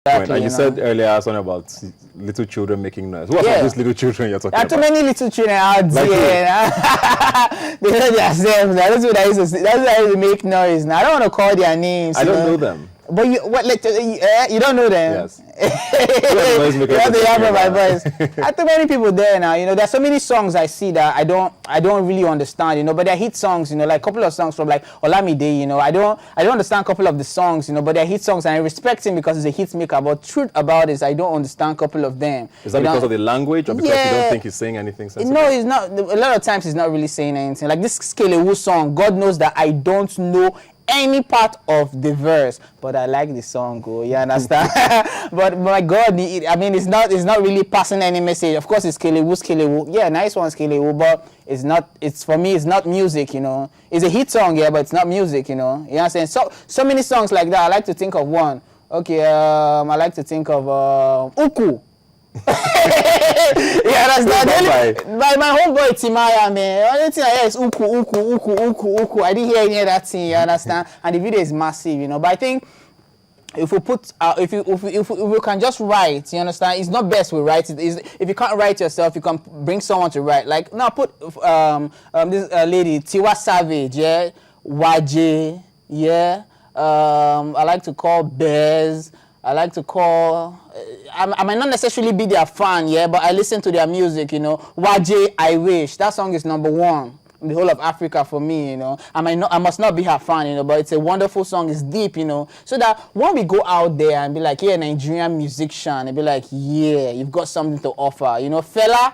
Exactly, And you said earlier something about little children making noise. Who are some of these little children you're talking about? There are too many little children out there. They know themselves. That's what I used to say. That's why I used to make noise. Now I don't want to call their names. I don't know them. But you don't know them? Yes. You have to hear my voice. There are too many people there now. There's so many songs I see that I don't really understand. But they're hit songs. Like a couple of songs from like Olamide. I don't understand a couple of the songs. But they're hit songs, and I respect him because he's a hit maker. But truth about it is, I don't understand a couple of them. Is that because of the language, or because you don't think he's saying anything sensible? No, he's not. A lot of times he's not really saying anything. Like this Skelewu song, God knows that I don't know any part of the verse, but I like the song. You understand? But my God, it's not really passing any message. Of course, it's Skelewu. Yeah, nice one, Skelewu, but it's not. It's for me, it's not music. It's a hit song, yeah, but it's not music. You know what I'm saying? So many songs like that. I like to think of one. Okay, I like to think of Uku. Yeah, that's not by my homeboy Timaya, man. The only thing I hear is Uku. I didn't hear any of that thing, you understand? And the video is massive, But I think if we put if we can just write, you understand? It's not best we write it. If you can't write yourself, you can bring someone to write. Like now, put this lady Tiwa Savage, yeah, YJ, yeah. I like to call Bez. I like to call. I might not necessarily be their fan, yeah, but I listen to their music, YJ, I Wish. That song is #1 in the whole of Africa for me, I must not be her fan, but it's a wonderful song. It's deep, So that when we go out there and be like, yeah, Nigerian musician, and be like, yeah, you've got something to offer, Fela.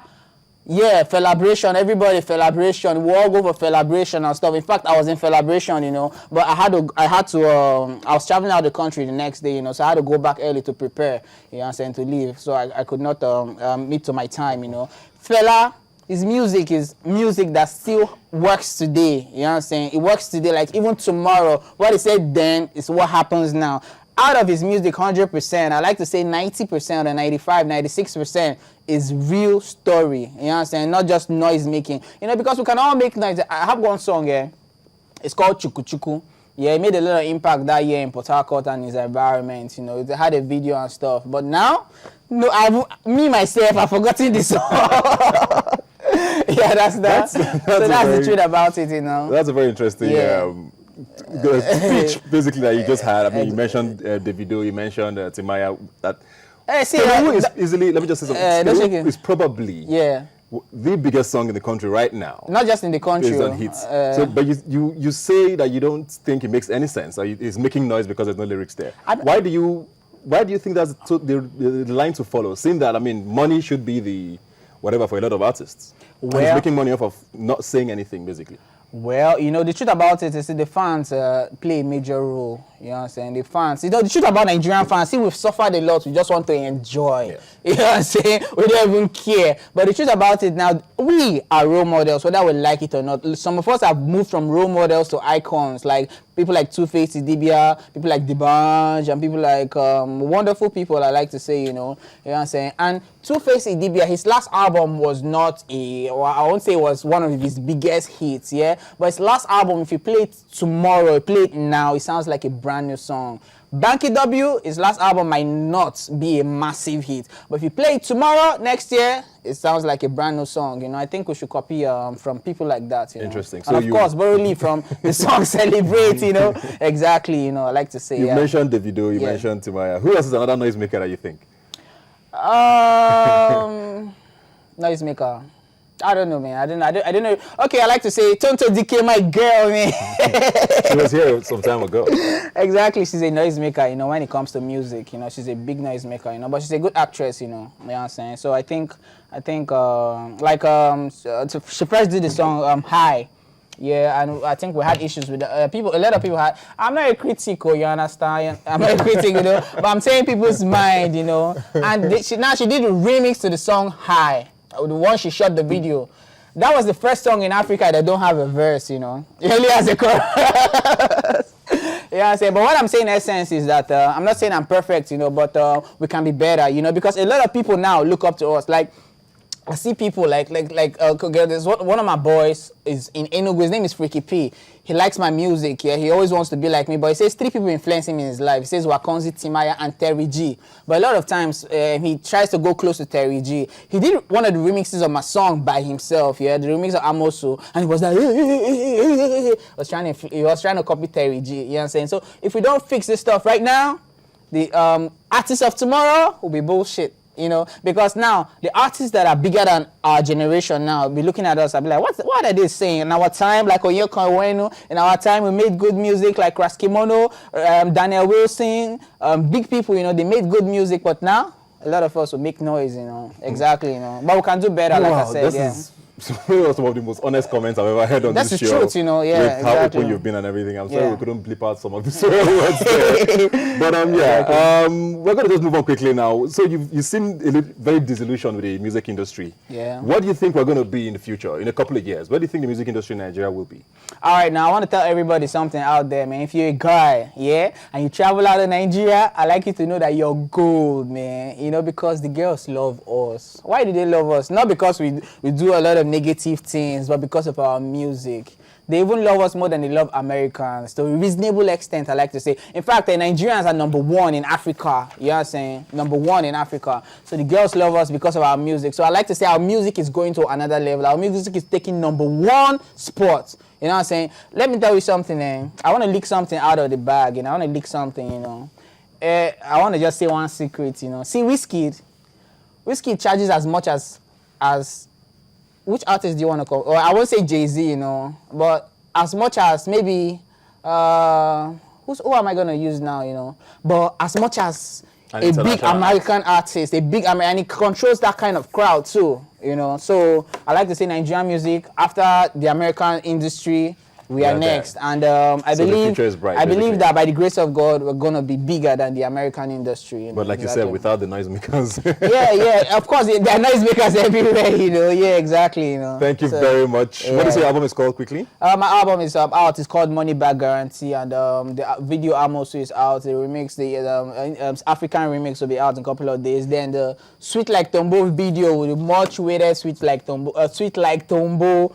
Yeah, Felabration, everybody Felabration. We all go for Felabration and stuff. In fact, I was in Felabration, but I was traveling out of the country the next day, so I had to go back early to prepare, to leave. So I could not meet to my time, Fela, his music is music that still works today, It works today, like even tomorrow. What he said then is what happens now. Out of his music, 100%, I like to say 90% or 95, 96% is real story, not just noise making. Because we can all make noise. I have one song here, it's called Chuku Chuku. Yeah, it made a little impact that year in Port Harcourt and his environment, It had a video and stuff. But now, myself, I've forgotten this song. Yeah, that's the truth about it, That's a very interesting speech, basically, that you just had. You mentioned Davido, you mentioned Timaya. That is easily, let me just say something. Is probably the biggest song in the country right now. Not just in the country. Based on hits. But you say that you don't think it makes any sense. Or it's making noise because there's no lyrics there. Why do you think that's the line to follow? Seeing that, money should be the whatever for a lot of artists. And he's making money off of not saying anything, basically. Well, the truth about it is that the fans play a major role. You know what I'm saying? The fans. The truth about Nigerian fans, see, we've suffered a lot. We just want to enjoy. Yes. You know what I'm saying? We don't even care. But the truth about it now, we are role models, whether we like it or not. Some of us have moved from role models to icons, like people like Two-Face Idibia, people like D'banj, and people like wonderful people, I like to say, you know what I'm saying? And Two-Face Idibia, his last album was not I won't say it was one of his biggest hits, yeah? But his last album, if you play it tomorrow, play it now, it sounds like a brand new song. Banky W, his last album might not be a massive hit, but if you play it tomorrow, next year, it sounds like a brand new song. I think we should copy from people like that. Interesting. And of course, borrowly from the song Celebrate. Exactly. I like to say. You mentioned Davido. You mentioned Timaya. Who else is another noisemaker that you think? Noisemaker. I don't know, man. I don't know. Okay, I like to say Tonto DK, my girl, man. She was here some time ago. Exactly. She's a noisemaker, when it comes to music, she's a big noisemaker, but she's a good actress, you know what I'm saying? So I think she first did the song High. Yeah, and I think we had issues with people. A lot of people had. I'm not a critic, you understand? I'm not a critic, but I'm saying people's mind, And she did a remix to the song High. The one she shot the video. That was the first song in Africa that don't have a verse, It only has a chorus. Yeah, but what I'm saying in essence is that I'm not saying I'm perfect, but we can be better, because a lot of people now look up to us. Like, I see people there's one of my boys is in Enugu. His name is Freaky P. He likes my music. Yeah, he always wants to be like me. But he says 3 people influence him in his life. He says Waconzy, Timaya, and Terry G. But a lot of times he tries to go close to Terry G. He did one of the remixes of my song by himself. Yeah, the remix of Amosu, and he was like, he was trying to copy Terry G. You know what I'm saying? So if we don't fix this stuff right now, the artists of tomorrow will be bullshit. You know, because now the artists that are bigger than our generation now be looking at us and be like, what are they saying? In our time, like Onyeka Onwenu, in our time we made good music like Raskimono, Daniel Wilson, big people, you know, they made good music, but now a lot of us will make noise, you know. Exactly, you know. But we can do better, like I said. This is some of the most honest comments I've ever heard on this show. That's the truth, you know, yeah, with exactly. how open you've been and everything. I'm sorry we couldn't bleep out some of the swear words there. But we're going to just move on quickly now. So you seem very disillusioned with the music industry. Yeah. What do you think we're going to be in the future, in a couple of years? Where do you think the music industry in Nigeria will be? All right, now I want to tell everybody something out there, man. If you're a guy, yeah, and you travel out of Nigeria, I'd like you to know that you're gold, man. You know, because the girls love us. Why do they love us? Not because we do a lot of negative things, but because of our music. They even love us more than they love Americans, to a reasonable extent, I like to say. In fact, the Nigerians are #1 in Africa. You know what I'm saying? #1 in Africa. So the girls love us because of our music. So I like to say our music is going to another level. Our music is taking #1 spot. You know what I'm saying? Let me tell you something, I want to leak something out of the bag, you know. I want to leak something, you know. I want to just say one secret, you know. See, Wizkid charges as much as which artist do you want to call? Or I won't say Jay-Z, you know, but as much as maybe, who am I going to use now, you know? But as much as a big American artist, and he controls that kind of crowd too, you know. So I like to say Nigerian music, after the American industry, we are next. And I believe that by the grace of God, we're going to be bigger than the American industry. You know? But like you said, without the noisemakers. yeah, of course, there are noisemakers everywhere, you know. Yeah, exactly, you know. Thank you very much. Yeah. What is your album is called, quickly? My album is out. It's called Money Back Guarantee, and the video also is out. The remix, the African remix will be out in a couple of days. Then the Sweet Like Tombo video with the much weighted Sweet Like Tombo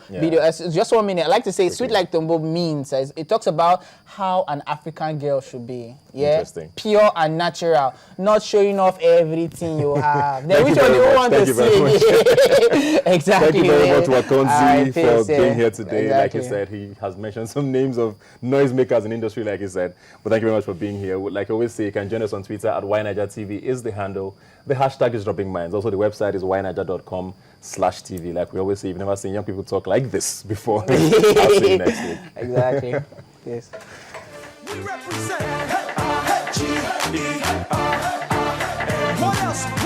video. It's just 1 minute. I like to say Sweet Like Tombo means it talks about how an African girl should be. Yeah, interesting. Pure and natural, not showing off everything you have. Then which one do you want to see? Exactly. Thank you very much, Waconzy, for being here today. Exactly. Like you said, he has mentioned some names of noisemakers in industry, like he said. But thank you very much for being here. Like I always say, you can join us on Twitter at YNigerTV is the handle. The hashtag is Dropping Minds. Also, the website is yniger.com/TV. Like we always say, you've never seen young people talk like this before. I'll see you next week. Exactly. Yes. We represent What else?